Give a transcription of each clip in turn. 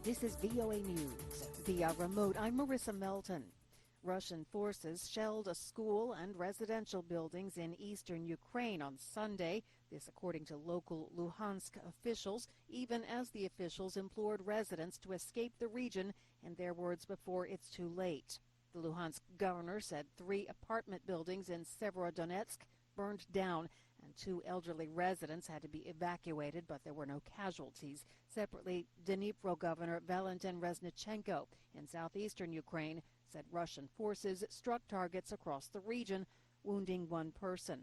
This is VOA News. Via remote, I'm Marissa Melton. Russian forces shelled a school and residential buildings in eastern Ukraine on Sunday. This according to local Luhansk officials, even as the officials implored residents to escape the region, in their words, before it's too late. The Luhansk governor said 3 apartment buildings in Severodonetsk burned down and 2 elderly residents had to be evacuated, but there were no casualties. Separately, Dnipro Governor Valentin Reznichenko in southeastern Ukraine said Russian forces struck targets across the region, wounding 1 person.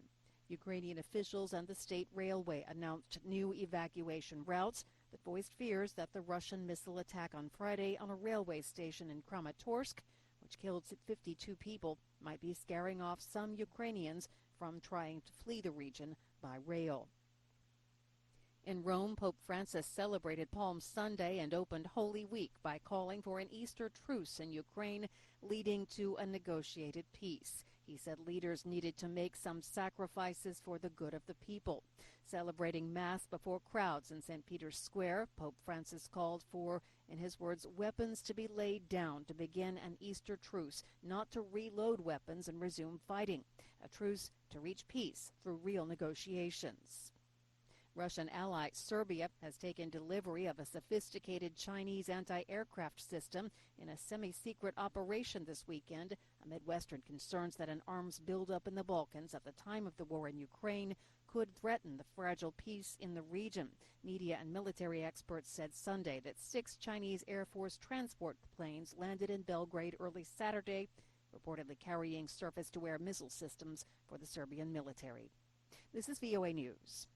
Ukrainian officials and the state railway announced new evacuation routes, but voiced fears that the Russian missile attack on Friday on a railway station in Kramatorsk, which killed 52 people, might be scaring off some Ukrainians from trying to flee the region by rail. In Rome, Pope Francis celebrated Palm Sunday and opened Holy Week by calling for an Easter truce in Ukraine, leading to a negotiated peace. He said leaders needed to make some sacrifices for the good of the people. Celebrating Mass before crowds in St. Peter's Square, Pope Francis called for, in his words, weapons to be laid down to begin an Easter truce, not to reload weapons and resume fighting. A truce to reach peace through real negotiations. Russian ally Serbia has taken delivery of a sophisticated Chinese anti-aircraft system in a semi-secret operation this weekend amid Western concerns that an arms buildup in the Balkans at the time of the war in Ukraine could threaten the fragile peace in the region. Media and military experts said Sunday that 6 Chinese Air Force transport planes landed in Belgrade early Saturday, reportedly carrying surface-to-air missile systems for the Serbian military. This is VOA News.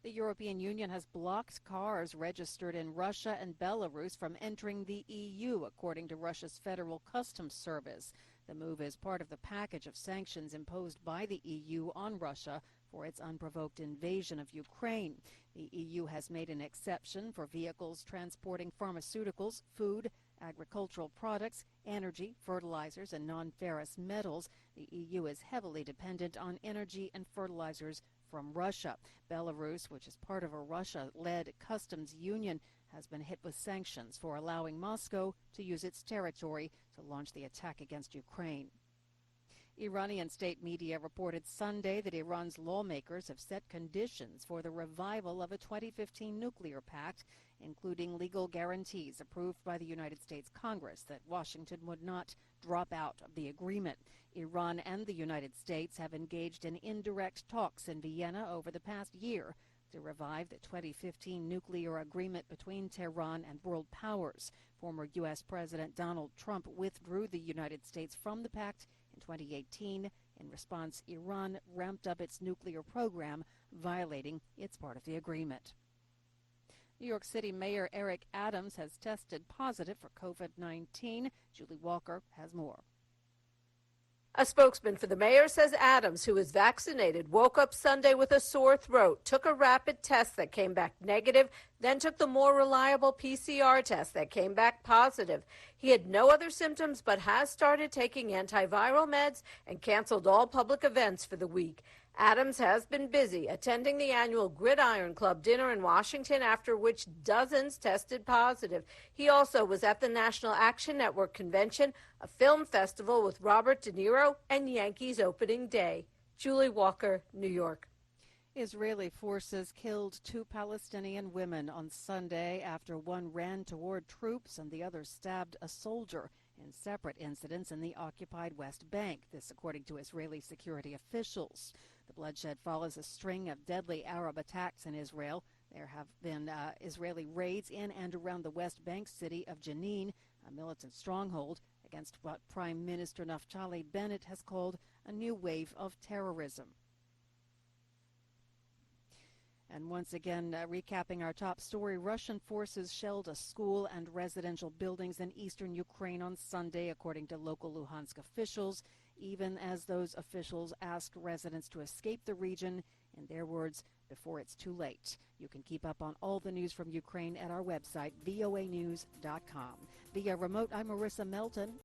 The European Union has blocked cars registered in Russia and Belarus from entering the EU, according to Russia's Federal Customs Service. The move is part of the package of sanctions imposed by the EU on Russia for its unprovoked invasion of Ukraine. The EU has made an exception for vehicles transporting pharmaceuticals, food, agricultural products, energy, fertilizers, and non-ferrous metals. The EU is heavily dependent on energy and fertilizers from Russia. Belarus, which is part of a Russia-led customs union, has been hit with sanctions for allowing Moscow to use its territory to launch the attack against Ukraine. Iranian state media reported Sunday that Iran's lawmakers have set conditions for the revival of a 2015 nuclear pact, including legal guarantees approved by the United States Congress that Washington would not drop out of the agreement. Iran and the United States have engaged in indirect talks in Vienna over the past year to revive the 2015 nuclear agreement between Tehran and world powers. Former U.S. President Donald Trump withdrew the United States from the pact in 2018. In response, Iran ramped up its nuclear program, violating its part of the agreement. New York City Mayor Eric Adams has tested positive for COVID-19. Julie Walker has more. A spokesman for the mayor says Adams, who is vaccinated, woke up Sunday with a sore throat, took a rapid test that came back negative, then took the more reliable PCR test that came back positive. He had no other symptoms but has started taking antiviral meds and canceled all public events for the week. Adams has been busy attending the annual Gridiron Club dinner in Washington, after which dozens tested positive. He also was at the National Action Network convention, a film festival with Robert De Niro, and Yankees opening day. Julie Walker, New York. Israeli forces killed 2 Palestinian women on Sunday after one ran toward troops and the other stabbed a soldier in separate incidents in the occupied West Bank. This according to Israeli security officials. The bloodshed follows a string of deadly Arab attacks in Israel. There have been Israeli raids in and around the West Bank city of Jenin, a militant stronghold, against what Prime Minister Naftali Bennett has called a new wave of terrorism. And once again, recapping our top story, Russian forces shelled a school and residential buildings in eastern Ukraine on Sunday, according to local Luhansk officials, even as those officials asked residents to escape the region, in their words, before it's too late. You can keep up on all the news from Ukraine at our website, voanews.com. Via remote, I'm Marissa Melton.